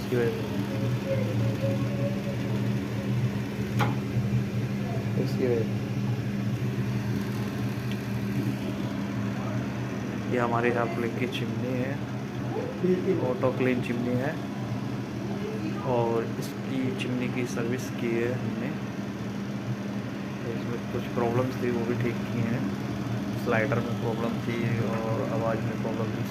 इसकी वजह से, इसकी वजह से। ये हमारी हाफलिंग की चिमनी है, ऑटो क्लीन चिमनी है, और इसकी चिमनी की सर्विस की है हमने। इसमें कुछ प्रॉब्लम्स थी, वो भी ठीक की हैं। स्लाइडर में प्रॉब्लम थी और आवाज़ में प्रॉब्लम थी।